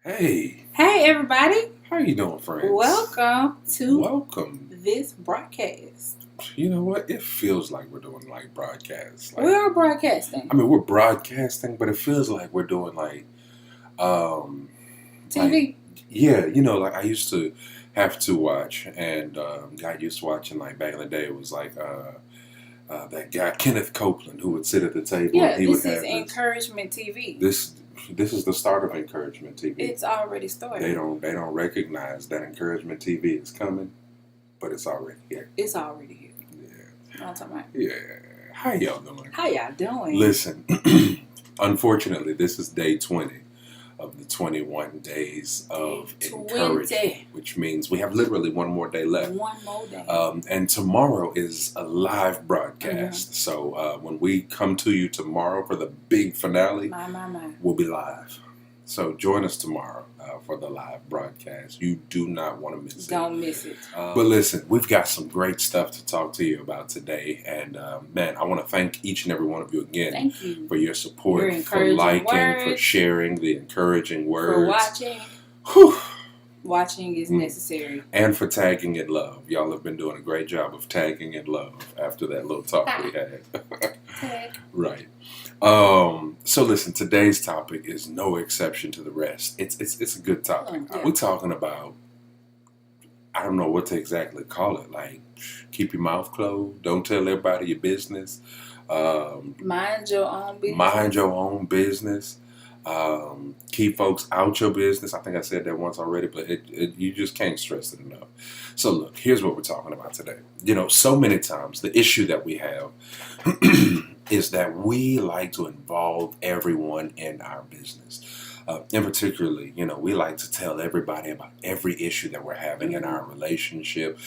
Hey, Hey everybody, how you doing, friends? welcome to Welcome. this broadcast. You know what? It feels like we're doing like broadcasts. We are broadcasting I mean, we're broadcasting, but it feels like we're doing um, TV. yeah, like I used to have to watch, and got used to watching like back in the day. It was like that guy Kenneth Copeland who would sit at the table. Yeah, and he this would is have Encouragement TV. This is the start of Encouragement TV. It's already started. They don't recognize that Encouragement TV is coming, but it's already here. It's already here. Yeah. You know what I'm talking about? Yeah. How y'all doing? How y'all doing? Listen, unfortunately, this is day 20 of the 21 days of Day 20. encouragement, which means we have literally one more day left. One more day. And tomorrow is a live broadcast. So when we come to you tomorrow for the big finale, My. we'll be live. So join us tomorrow for the live broadcast. You do not want to miss it. Don't miss it. But listen, we've got some great stuff to talk to you about today. And man, I want to thank each and every one of you again Thank you for your support, Your for encouraging liking, for words. sharing the encouraging words. for watching. Whew. Watching is necessary. And for tagging in love. Y'all have been doing a great job of tagging in love after that little talk we had. Tag. Right. So listen, today's topic is no exception to the rest. It's a good topic. Yeah. We're talking about, I don't know what to exactly call it. Like, keep your mouth closed. Don't tell everybody your business. Mind your own business. Mind your own business. Keep folks out your business. I think I said that once already, but you just can't stress it enough. So look, here's what we're talking about today. So many times the issue that we have is that we like to involve everyone in our business. And particularly, we like to tell everybody about every issue that we're having in our relationship.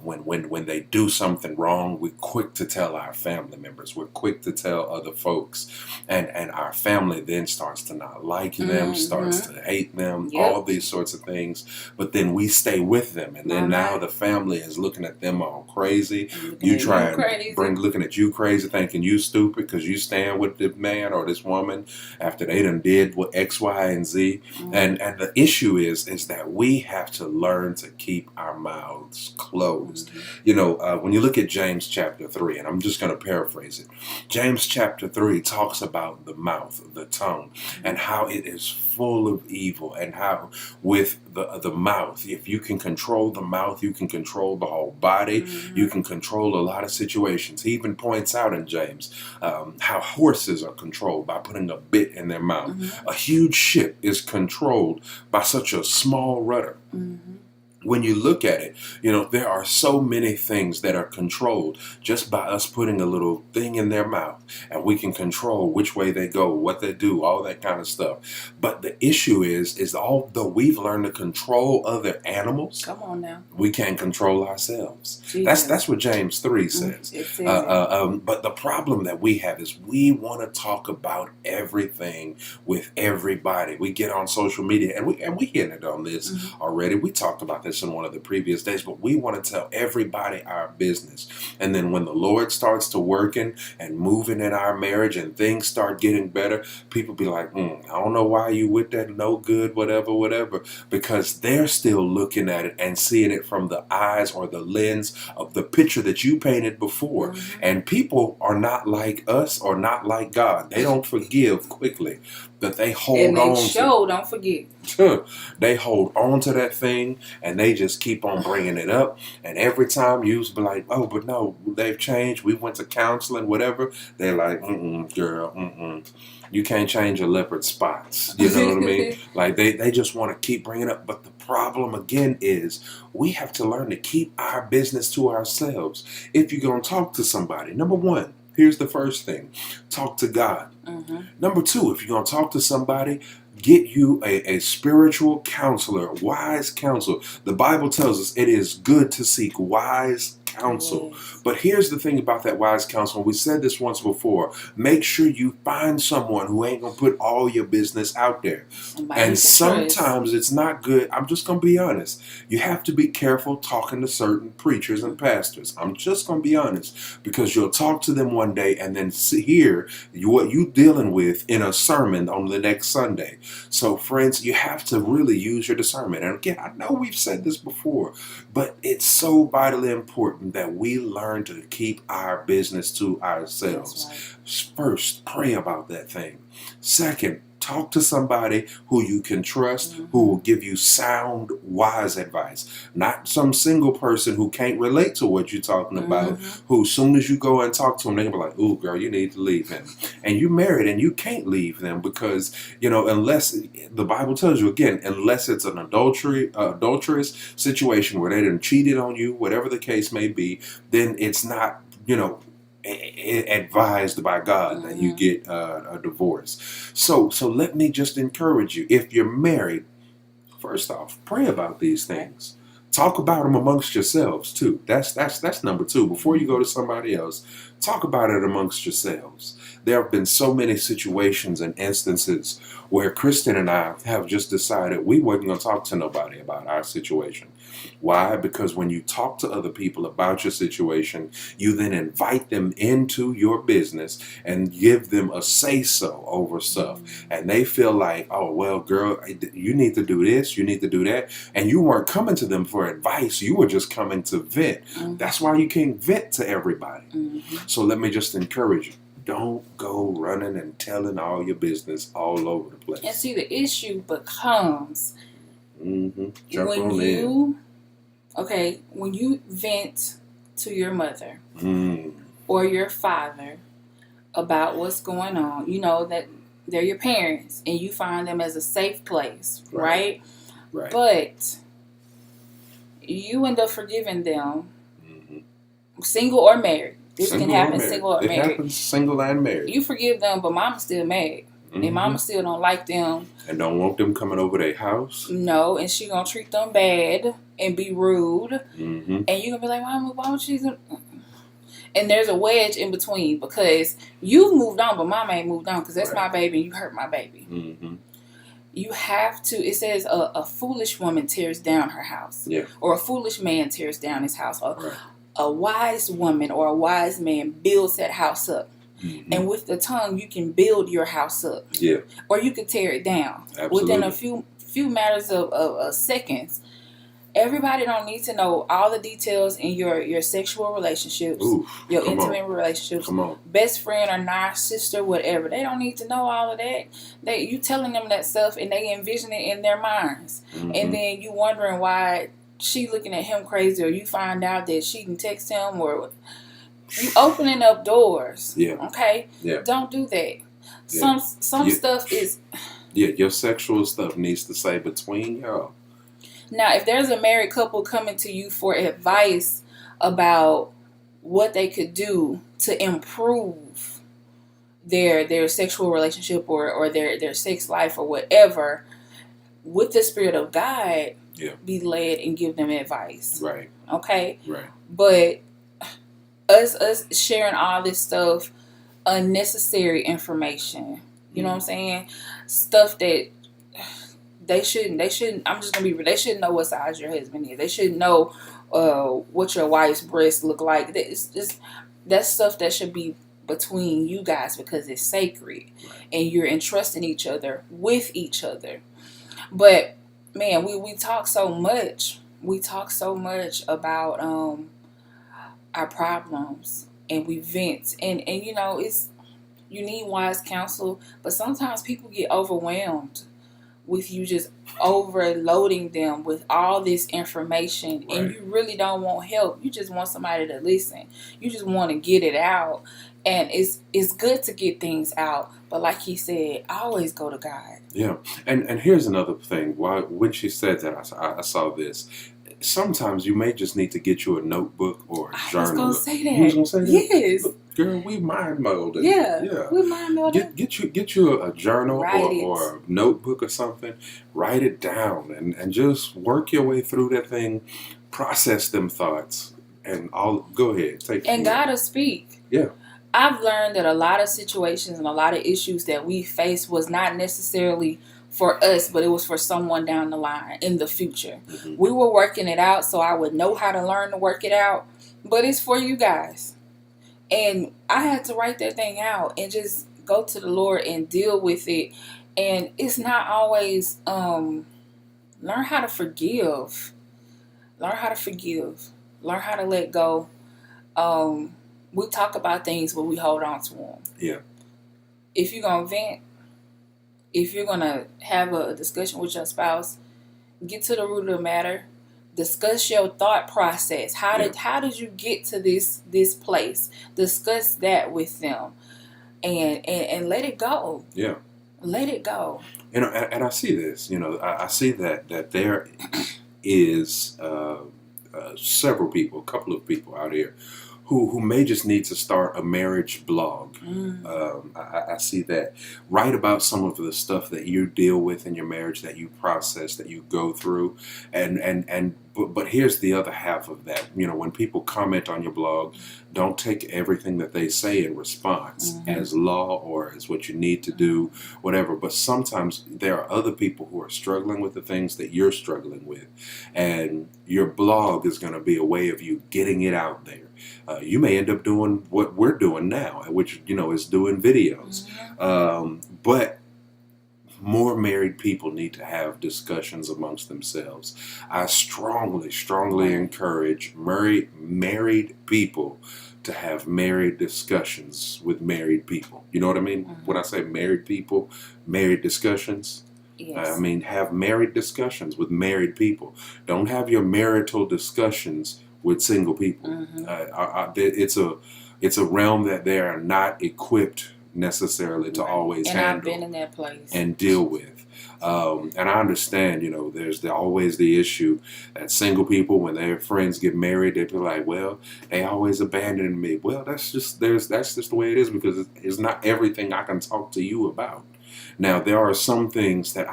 When they do something wrong, we're quick to tell our family members. We're quick to tell other folks. And our family then starts to not like them, starts to hate them, all these sorts of things. But then we stay with them. And then now the family is looking at them all crazy. Looking at you crazy, thinking you stupid because you stand with this man or this woman after they done did what X, Y, and Z. And the issue is that we have to learn to keep our mouths closed. When you look at James chapter 3, and I'm just going to paraphrase it, James chapter 3 talks about the mouth, the tongue, and how it is full of evil, and how with the mouth, if you can control the mouth, you can control the whole body. You can control a lot of situations. He even points out in James how horses are controlled by putting a bit in their mouth. A huge ship is controlled by such a small rudder. When you look at it, there are so many things that are controlled just by us putting a little thing in their mouth, and we can control which way they go, what they do, all that kind of stuff. But the issue is although we've learned to control other animals, come on now, we can't control ourselves. Jesus. That's what James 3 says. It says But the problem that we have is we want to talk about everything with everybody. We get on social media, and we hinted on this already. We talked about this in one of the previous days, but we want to tell everybody our business. And then when the Lord starts to working and moving in our marriage and things start getting better, people be like, I don't know why you with that no good, whatever, because they're still looking at it and seeing it from the eyes or the lens of the picture that you painted before. And people are not like us or not like God. They don't forgive quickly, but they hold on. Don't forget. They hold on to that thing, and they just keep on bringing it up. And every time you be like, oh, but no, they've changed. We went to counseling, whatever. They're like, girl, you can't change a leopard's spots. You know what I mean? Like they just want to keep bringing it up. But the problem again is we have to learn to keep our business to ourselves. If you're going to talk to somebody, number one, here's the first thing. Talk to God. Number two, if you're going to talk to somebody, get you a spiritual counselor, wise counsel. The Bible tells us it is good to seek wise counsel. Yes. But here's the thing about that wise counsel. We said this once before. Make sure you find someone who ain't going to put all your business out there. Somebody And you can trust. sometimes it's not good. I'm just going to be honest. You have to be careful talking to certain preachers and pastors. I'm just going to be honest, because you'll talk to them one day and then hear what you dealing with in a sermon on the next Sunday. So friends, you have to really use your discernment. And again, I know we've said this before, but it's so vitally important that we learn to keep our business to ourselves. That's right. First, pray about that thing. Second, talk to somebody who you can trust, who will give you sound, wise advice. Not some single person who can't relate to what you're talking about, who as soon as you go and talk to them, they're going to be like, ooh, girl, you need to leave him. And you married and you can't leave them because, unless the Bible tells you, again, unless it's an adulterous situation where they done cheated on you, whatever the case may be, then it's not, advised by God that you get a divorce. So let me just encourage you. If you're married, first off, pray about these things. Talk about them amongst yourselves too. That's number two. Before you go to somebody else, talk about it amongst yourselves. There have been so many situations and instances where Kristen and I have just decided we wasn't going to talk to nobody about our situation. Why? Because when you talk to other people about your situation, you then invite them into your business and give them a say-so over stuff. And they feel like, oh, well, girl, you need to do this, you need to do that. And you weren't coming to them for advice. You were just coming to vent. That's why you can't vent to everybody. So let me just encourage you. Don't go running and telling all your business all over the place. And see, the issue becomes Jump when on you, when you vent to your mother or your father about what's going on, you know that they're your parents and you find them as a safe place, right? But you end up forgiving them, single or married. This can happen single or married. It happens single and married. You forgive them, but mama's still mad. And mama still don't like them. And don't want them coming over their house. No, and she gonna treat them bad and be rude. And you gonna be like, Mama, why would she? And there's a wedge in between because you've moved on, but mama ain't moved on because that's my baby and you hurt my baby. You have to, it says a foolish woman tears down her house. Or a foolish man tears down his house. A wise woman or a wise man builds that house up. And with the tongue, you can build your house up. Or you can tear it down. Within a few matters of seconds. Everybody don't need to know all the details in your sexual relationships, your intimate relationships, best friend or not, sister, whatever. They don't need to know all of that. You telling them that stuff and they envision it in their minds. And then you wondering why she looking at him crazy, or you find out that she can text him, or you opening up doors. Don't do that. Some stuff is your sexual stuff needs to stay between y'all. Now if there's a married couple coming to you for advice about what they could do to improve their sexual relationship or their sex life or whatever, with the Spirit of God, be led and give them advice. But us sharing all this stuff, unnecessary information, you know what I'm saying? Stuff that they shouldn't, I'm just gonna be real, they shouldn't know what size your husband is. They shouldn't know what your wife's breasts look like. That's stuff that should be between you guys because it's sacred and you're entrusting each other with each other. But man, we talk so much. We talk so much about our problems and we vent and you need wise counsel, but sometimes people get overwhelmed with you just overloading them with all this information and you really don't want help. You just want somebody to listen. You just want to get it out. And it's good to get things out, but like he said, always go to God. And here's another thing. When she said that, I saw this. Sometimes you may just need to get you a notebook or a journal. I was going to say that. You was going to say that? Yes. But girl, we mind molded. We mind molded. Get you a journal or a notebook or something. Write it down and just work your way through that thing. Process them thoughts. And all, go ahead, take it. And God will speak. Yeah. I've learned that a lot of situations and a lot of issues that we face was not necessarily for us, but it was for someone down the line in the future. Mm-hmm. We were working it out, so I would know how to learn to work it out, but it's for you guys. And I had to write that thing out and just go to the Lord and deal with it. And it's not always learn how to forgive. Learn how to forgive. Learn how to let go. We talk about things, but we hold on to them. Yeah. If you're going to vent, if you're going to have a discussion with your spouse, get to the root of the matter. Discuss your thought process. How did you get to this place? Discuss that with them, and let it go. Yeah. Let it go. And I see this. I see that there is several people, a couple of people out here who may just need to start a marriage blog. I see that. Write about some of the stuff that you deal with in your marriage, that you process, that you go through, but here's the other half of that. When people comment on your blog, don't take everything that they say in response as law or as what you need to do, whatever. But sometimes there are other people who are struggling with the things that you're struggling with, and your blog is going to be a way of you getting it out there. You may end up doing what we're doing now, which is doing videos. But more married people need to have discussions amongst themselves. I strongly encourage married people to have married discussions with married people. You know what I mean? When I say married people, married discussions. Yes. I mean, have married discussions with married people. Don't have your marital discussions with single people. It's a realm that they are not equipped necessarily to always and handle. I've been in that place and deal with. And I understand, there's always the issue that single people, when their friends get married, they be like, well, they always abandon me. Well, that's just the way it is, because it's not everything I can talk to you about. Now, there are some things that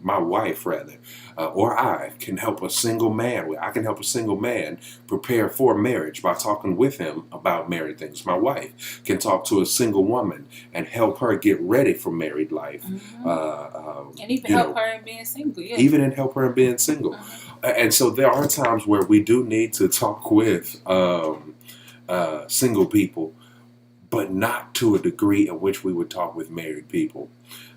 my wife rather, or I can help a single man with. I can help a single man prepare for marriage by talking with him about married things. My wife can talk to a single woman and help her get ready for married life. And even help her in being single. Yeah. Even and help her in being single. And so there are times where we do need to talk with single people, but not to a degree in which we would talk with married people.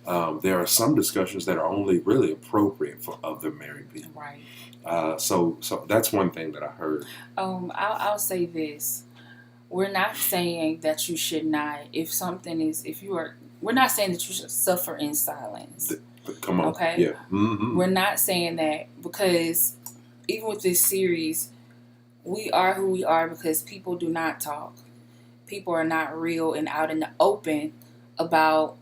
There are some discussions that are only really appropriate for other married people. Right. So that's one thing that I heard. I'll say this: we're not saying that you should not. We're not saying that you should suffer in silence. Come on. Okay. Yeah. Mm-hmm. We're not saying that, because even with this series, we are who we are because people do not talk. People are not real and out in the open about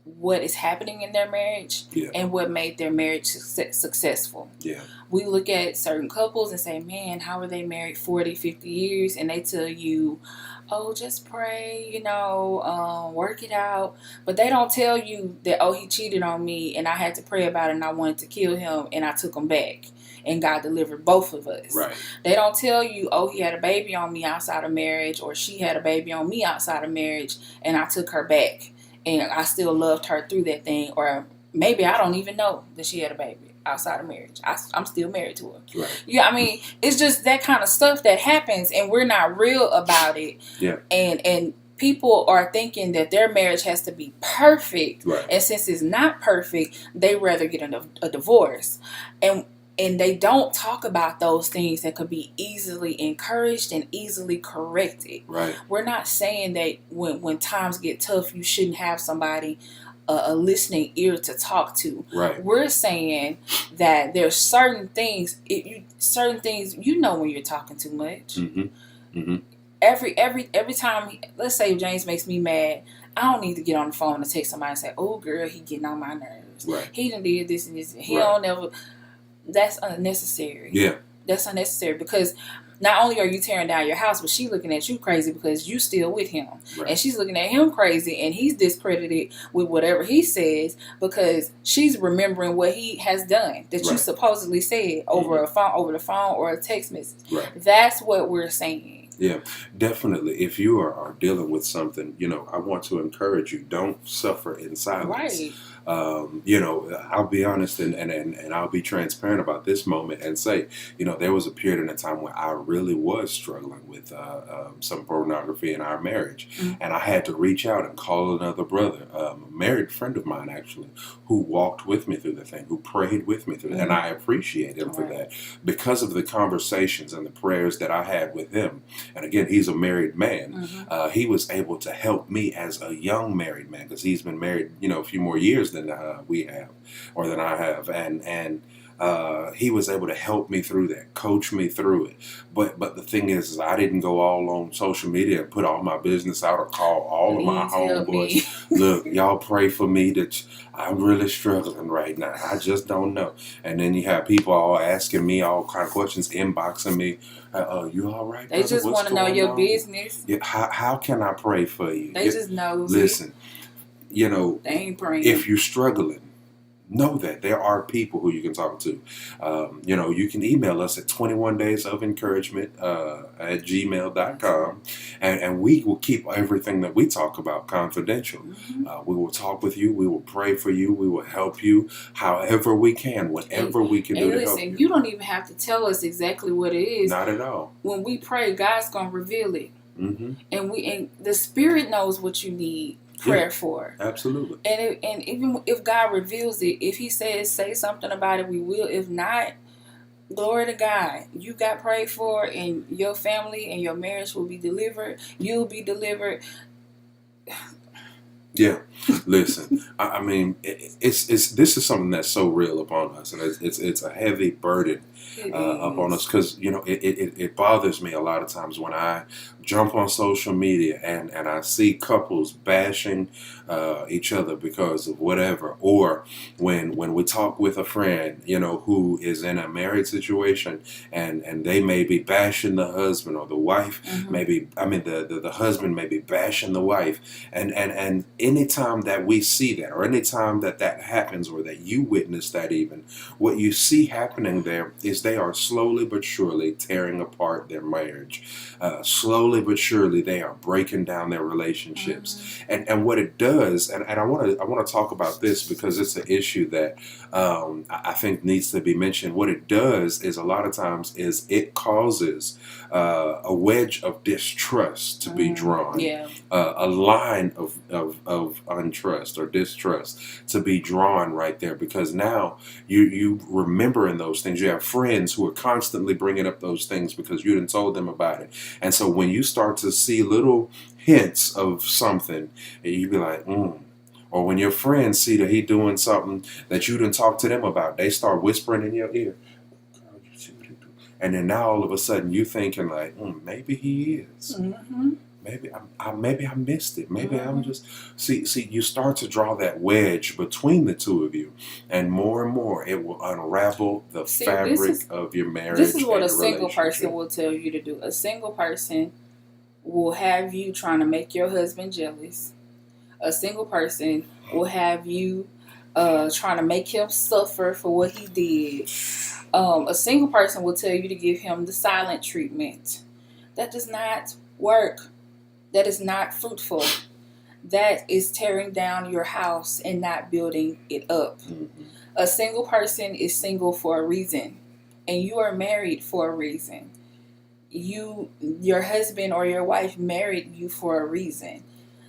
what is happening in their marriage and what made their marriage successful. Yeah. We look at certain couples and say, man, how are they married 40, 50 years? And they tell you, oh, just pray, work it out. But they don't tell you that, oh, he cheated on me and I had to pray about it and I wanted to kill him and I took him back. And God delivered both of us. Right. They don't tell you, oh, he had a baby on me outside of marriage, or she had a baby on me outside of marriage and I took her back and I still loved her through that thing. Or maybe I don't even know that she had a baby outside of marriage. I'm still married to her. Right. Yeah, I mean, it's just that kind of stuff that happens and we're not real about it. Yeah. And people are thinking that their marriage has to be perfect. Right. And since it's not perfect, they rather get a divorce. And they don't talk about those things that could be easily encouraged and easily corrected. Right. We're not saying that when times get tough, you shouldn't have somebody, a listening ear to talk to. Right. We're saying that there's certain things, you know when you're talking too much. Mm-hmm. Mm-hmm. Every time, let's say James makes me mad, I don't need to get on the phone and text somebody and say, oh girl, he getting on my nerves. Right. He done did this and this. He Right. don't ever. That's unnecessary. Yeah. That's unnecessary because not only are you tearing down your house, but she's looking at you crazy because you still with him. Right. And she's looking at him crazy, and he's discredited with whatever he says because she's remembering what he has done that you Right. supposedly said over over the phone or a text message. Right. That's what we're saying. Yeah, definitely. If you are dealing with something, I want to encourage you. Don't suffer in silence. Right. I'll be honest and I'll be transparent about this moment and say, there was a period in a time where I really was struggling with some pornography in our marriage. And I had to reach out and call another brother, a married friend of mine actually, who walked with me through the thing, who prayed with me through it. And I appreciate him for that because of the conversations and the prayers that I had with him. And again, he's a married man. He was able to help me as a young married man because he's been married, a few more years than we have, or than I have, and he was able to help me through that, coach me through it. But the thing is I didn't go all on social media and put all my business out or call all of my homeboys. Look, y'all pray for me that I'm really struggling right now. I just don't know. And then you have people all asking me all kind of questions, inboxing me. You all right? They just want to know your business. Yeah, how can I pray for you? They just know. Listen, they ain't praying. If you're struggling, know that there are people who you can talk to. You can email us at 21daysof-encouragement at gmail.com, and we will keep everything that we talk about confidential. We will talk with you. We will pray for you. We will help you however we can, whatever we can do to help you. You don't even have to tell us exactly what it is. Not at all. When we pray, God's going to reveal it. And the Spirit knows what you need prayer for. Absolutely. And even if God reveals it, if he says say something about it, we will. If not, glory to God. You got prayed for, and your family and your marriage will be delivered. You'll be delivered. Yeah, listen. I mean, this is something that's so real upon us, and it's a heavy burden upon us because it bothers me a lot of times when I jump on social media and I see couples bashing each other because of whatever, or when we talk with a friend who is in a married situation and they may be bashing the husband, or the wife the husband may be bashing the wife, and anytime that we see that, or anytime that happens, or that you witness that, even what you see happening there is they are slowly but surely tearing apart their marriage. Slowly but surely they are breaking down their relationships. And what it does, and I want to talk about this because it's an issue that I think needs to be mentioned. What it does is a lot of times is it causes a wedge of distrust to be drawn. A line of untrust or distrust to be drawn right there, because now you remembering those things. You have friends who are constantly bringing up those things because you didn't told them about it. And so when you start to see little hints of something, you be like, Or when your friends see that he doing something that you didn't talk to them about, they start whispering in your ear. And then now all of a sudden you thinking like, maybe he is. Maybe I missed it. Maybe I'm just see. You start to draw that wedge between the two of you, and more it will unravel the fabric of your marriage. This is what a single person will tell you to do. A single person will have you trying to make your husband jealous. A single person will have you trying to make him suffer for what he did. A single person will tell you to give him the silent treatment. That does not work. That is not fruitful. That is tearing down your house and not building it up. A single person is single for a reason, and you are married for a reason. Your husband or your wife married you for a reason.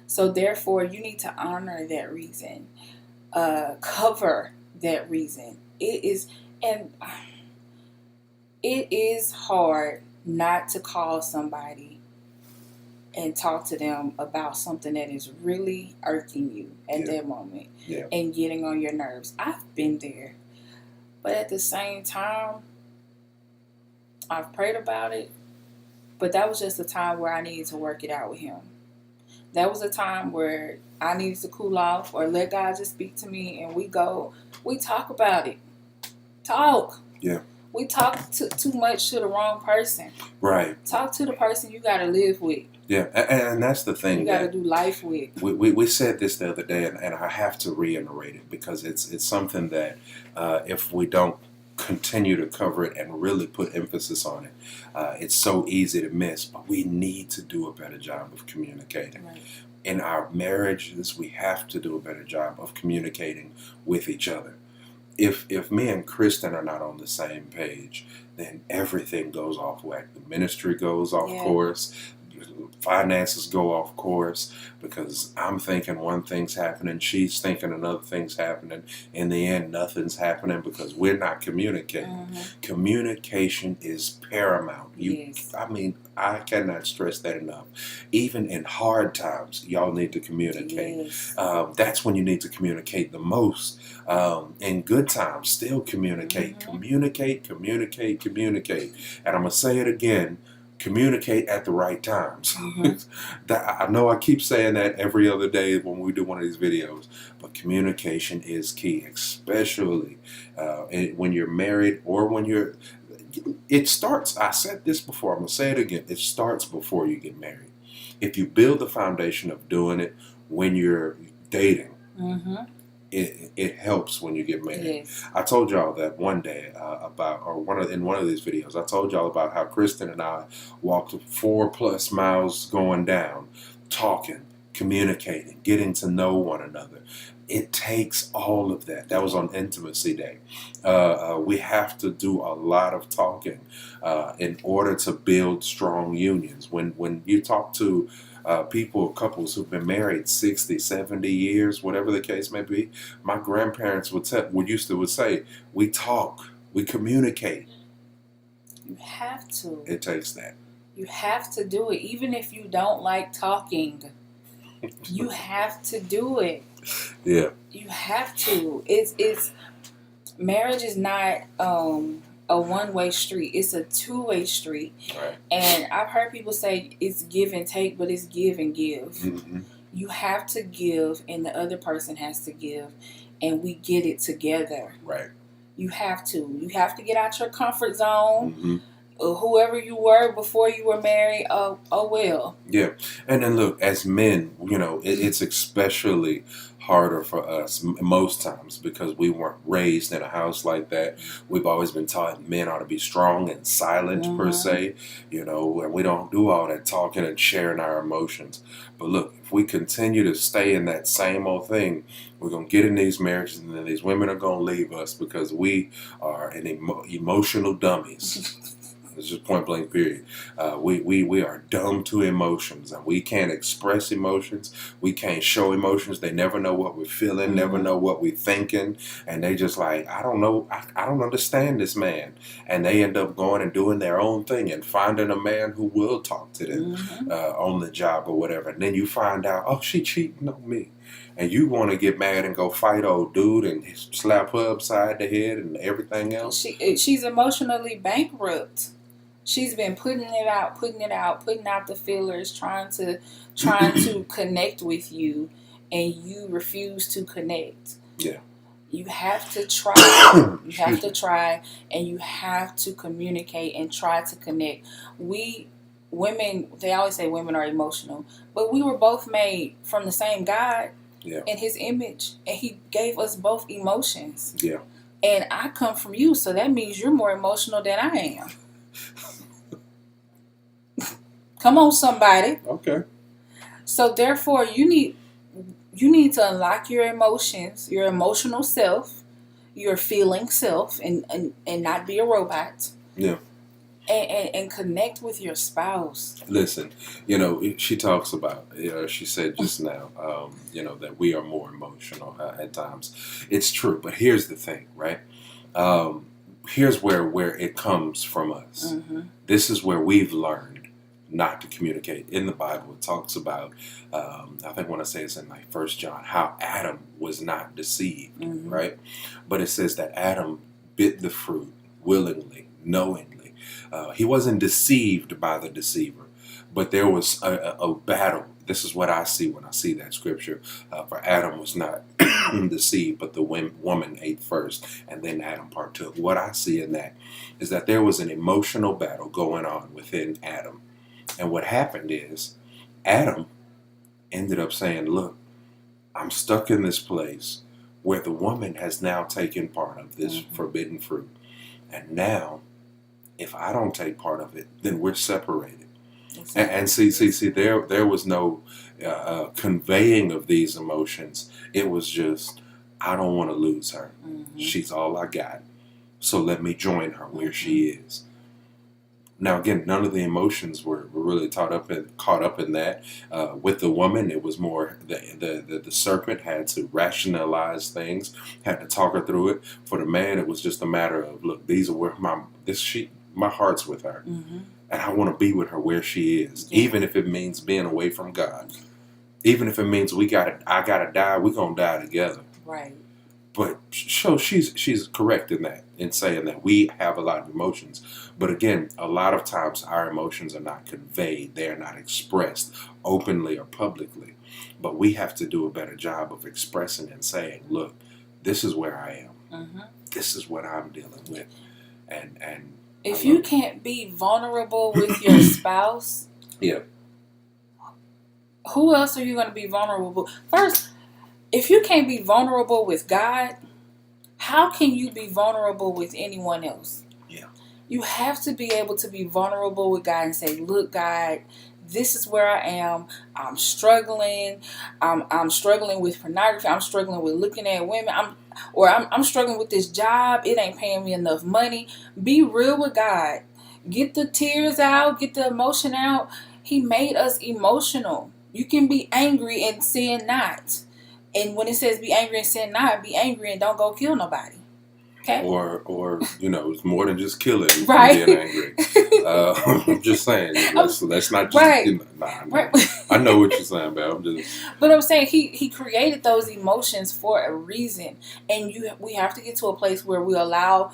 So therefore, you need to honor that reason, cover that reason. It is hard not to call somebody and talk to them about something that is really irking you at that moment and getting on your nerves. I've been there. But at the same time, I've prayed about it. But that was just a time where I needed to work it out with him. That was a time where I needed to cool off or let God just speak to me, and we talk about it. Talk. Yeah. We talk too much to the wrong person. Right. Talk to the person you got to live with. Yeah, and that's the thing. You got to do life with. We said this the other day, and I have to reiterate it because it's something that if we don't continue to cover it and really put emphasis on it, it's so easy to miss. But we need to do a better job of communicating. Right. In our marriages, we have to do a better job of communicating with each other. If me and Kristen are not on the same page, then everything goes off whack. The ministry goes off course. Finances go off course because I'm thinking one thing's happening, she's thinking another thing's happening. In the end, nothing's happening because we're not communicating. Mm-hmm. Communication is paramount. Yes. I mean, I cannot stress that enough. Even in hard times, y'all need to communicate. Yes. That's when you need to communicate the most. In good times, still communicate. Mm-hmm. Communicate. And I'm going to say it again. Communicate at the right times. Mm-hmm. I know I keep saying that every other day when we do one of these videos, but communication is key, especially when you're married or when you're. It starts. I said this before. I'm gonna say it again. It starts before you get married. If you build the foundation of doing it when you're dating. Mm-hmm. It helps when you get married. Yes. I told y'all that one day in one of these videos, I told y'all about how Kristen and I walked 4+ miles going down, talking, communicating, getting to know one another. It takes all of that. That was on Intimacy Day. We have to do a lot of talking in order to build strong unions. When you talk to couples who've been married 60, 70 years, whatever the case may be, my grandparents would say, we talk, we communicate. You have to. It takes that. You have to do it. Even if you don't like talking, you have to do it. Yeah. You have to. It's marriage is not a one-way street. It's a two-way street. Right. And I've heard people say it's give and take, but it's give and give. Mm-hmm. You have to give, and the other person has to give, and we get it together. Right. You have to. You have to get out your comfort zone. Mm-hmm. Whoever you were before you were married, oh well. Yeah. And then look, as men, it's especially harder for us most times because we weren't raised in a house like that. We've always been taught men ought to be strong and silent, Mm-hmm. per se, and we don't do all that talking and sharing our emotions. But look, if we continue to stay in that same old thing, we're going to get in these marriages and then these women are going to leave us because we are emotional dummies. It's just point blank period. We are dumb to emotions, and we can't express emotions. We can't show emotions. They never know what we're feeling, never know what we're thinking, and they just like, I don't know, I don't understand this man, and they end up going and doing their own thing and finding a man who will talk to them on the job or whatever, and then you find out, oh, she cheating on me. And you want to get mad and go fight old dude and slap her upside the head and everything else. She's emotionally bankrupt. She's been putting out the feelers, trying to connect with you, and you refuse to connect. Yeah. You have to try. You have to try, and you have to communicate and try to connect. Women, they always say women are emotional, but we were both made from the same God in His image, and He gave us both emotions. Yeah. And I come from you, so that means you're more emotional than I am. Come on, somebody. Okay. So therefore, you need to unlock your emotions, your emotional self, your feeling self, and not be a robot. Yeah. And connect with your spouse. Listen, she talks about, she said just now, that we are more emotional at times. It's true, but here's the thing, right? Here's where it comes from us. Mm-hmm. This is where we've learned not to communicate. In the Bible, it talks about, I think when I say it's in like 1 John, how Adam was not deceived, right? But it says that Adam bit the fruit willingly, knowingly. He wasn't deceived by the deceiver, but there was a battle. this is what I see when I see that scripture. For Adam was not deceived, but the woman ate first, and then Adam partook. What I see in that is that there was an emotional battle going on within Adam. And what happened is Adam ended up saying, look, I'm stuck in this place where the woman has now taken part of this forbidden fruit. And now, if I don't take part of it, then we're separated. Exactly. And see, there was no conveying of these emotions. It was just, I don't want to lose her. She's all I got. So let me join her where she is. Now, again, none of the emotions were really caught up in that. With the woman, it was more the serpent had to rationalize things, had to talk her through it. For the man, it was just a matter of, look, these are where my heart's with her, and I want to be with her where she is, even if it means being away from God, even if it means I gotta die. We're gonna die together, right? But so she's correct in that, in saying that we have a lot of emotions. But again, a lot of times our emotions are not conveyed. They are not expressed openly or publicly. But we have to do a better job of expressing and saying, look, this is where I am. This is what I'm dealing with. And if you can't be vulnerable with your spouse, who else are you going to be vulnerable? First, if you can't be vulnerable with God, how can you be vulnerable with anyone else? Yeah. You have to be able to be vulnerable with God and say, look, God, this is where I am. I'm struggling. I'm struggling with pornography. I'm struggling with looking at women. I'm struggling with this job. It ain't paying me enough money. Be real with God. Get the tears out. Get the emotion out. He made us emotional. You can be angry and sin not. And when it says be angry and sin not, be angry and don't go kill nobody. Okay? Or it's more than just killing, right? Being angry. I'm just saying, let's not just. Right. I know what you're saying, but But I'm saying he created those emotions for a reason, and we have to get to a place where we allow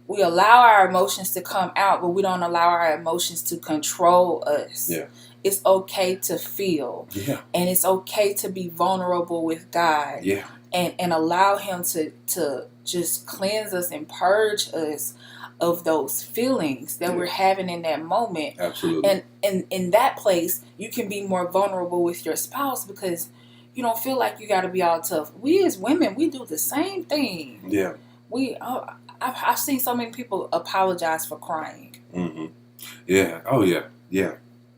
our emotions to come out, but we don't allow our emotions to control us. Yeah. It's okay to feel. Yeah. And it's okay to be vulnerable with God. Yeah. And allow him to just cleanse us and purge us of those feelings that we're having in that moment. Absolutely. And in that place, you can be more vulnerable with your spouse because you don't feel like you got to be all tough. We as women, we do the same thing. Yeah. I've seen so many people apologize for crying. Yeah. Oh, yeah. Yeah.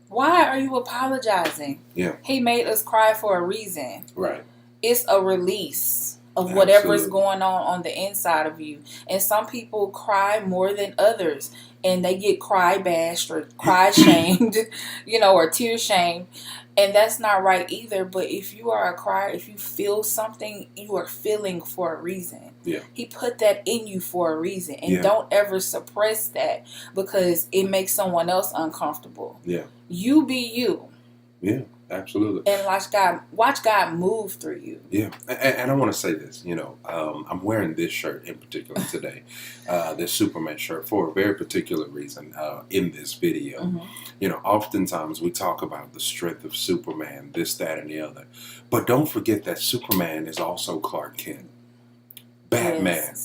Why are you apologizing? Yeah. He made us cry for a reason. Right. It's a release of whatever's going on the inside of you. And some people cry more than others. And they get cry bashed or cry shamed, or tear shamed. And that's not right either. But if you are a crier, if you feel something, you are feeling for a reason. Yeah. He put that in you for a reason. And don't ever suppress that because it makes someone else uncomfortable. Yeah. You be you. Yeah, absolutely. And watch God move through you. Yeah. And I want to say this, I'm wearing this shirt in particular today, this Superman shirt for a very particular reason in this video. Oftentimes we talk about the strength of Superman, this, that, and the other. But don't forget that Superman is also Clark Kent. Batman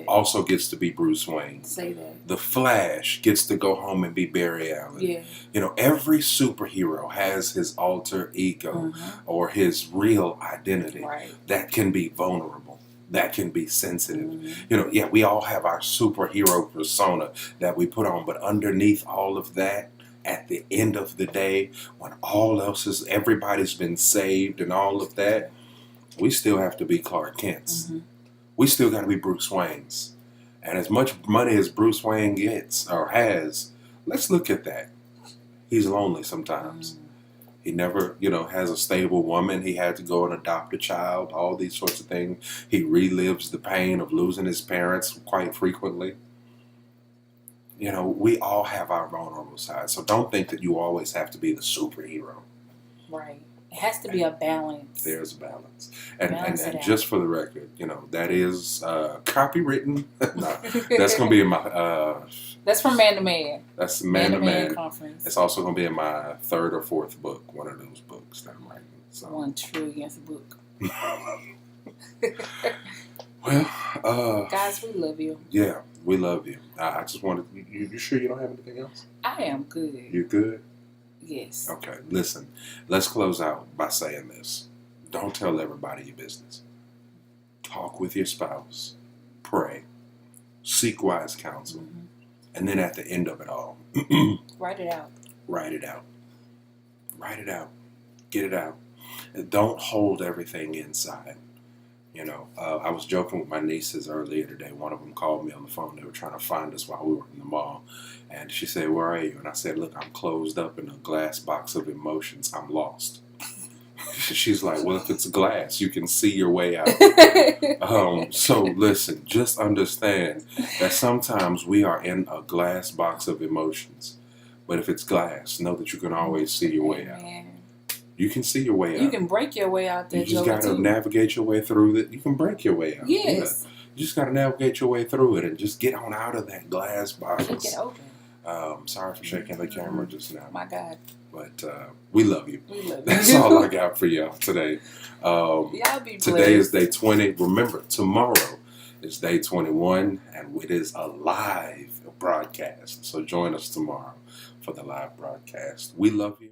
also gets to be Bruce Wayne. Say that. The Flash gets to go home and be Barry Allen. Yeah. Every superhero has his alter ego or his real identity that can be vulnerable, that can be sensitive. We all have our superhero persona that we put on, but underneath all of that, at the end of the day, when everybody's been saved and all of that, we still have to be Clark Kent's. We still got to be Bruce Wayne's. And as much money as Bruce Wayne gets or has, let's look at that. He's lonely sometimes. He never, has a stable woman. He had to go and adopt a child, all these sorts of things. He relives the pain of losing his parents quite frequently. We all have our vulnerable side. So don't think that you always have to be the superhero. Right. It has to be a balance. There's a balance. And just for the record, that is copywritten. No, that's going to be in my... that's from Man to Man. That's Man to Man Conference. It's also going to be in my third or fourth book, one of those books that I'm writing. So 1 trillionth book. Well, guys, we love you. Yeah, we love you. I just wanted. You sure you don't have anything else? I am good. You're good. Yes. Okay. Listen, let's close out by saying this. Don't tell everybody your business. Talk with your spouse. Pray. Seek wise counsel. Mm-hmm. And then at the end of it all, write it out. Write it out. Write it out. Get it out. Don't hold everything inside. You know, I was joking with my nieces earlier today. One of them called me on the phone. They were trying to find us while we were in the mall. And she said, "Where are you?" And I said, "Look, I'm closed up in a glass box of emotions. I'm lost." She's like, "Well, if it's glass, you can see your way out." So listen, just understand that sometimes we are in a glass box of emotions. But if it's glass, know that you can always see your way out. You can see your way out. You can break your way out there. You just got to navigate your way through it. You can break your way out. Yes. Yeah. You just got to navigate your way through it and just get on out of that glass box. Kick it open. Sorry for shaking the camera just now. My God. But we love you. We love you. That's all I got for y'all today. Y'all be blessed. Today is day 20. Remember, tomorrow is day 21, and it is a live broadcast. So join us tomorrow for the live broadcast. We love you.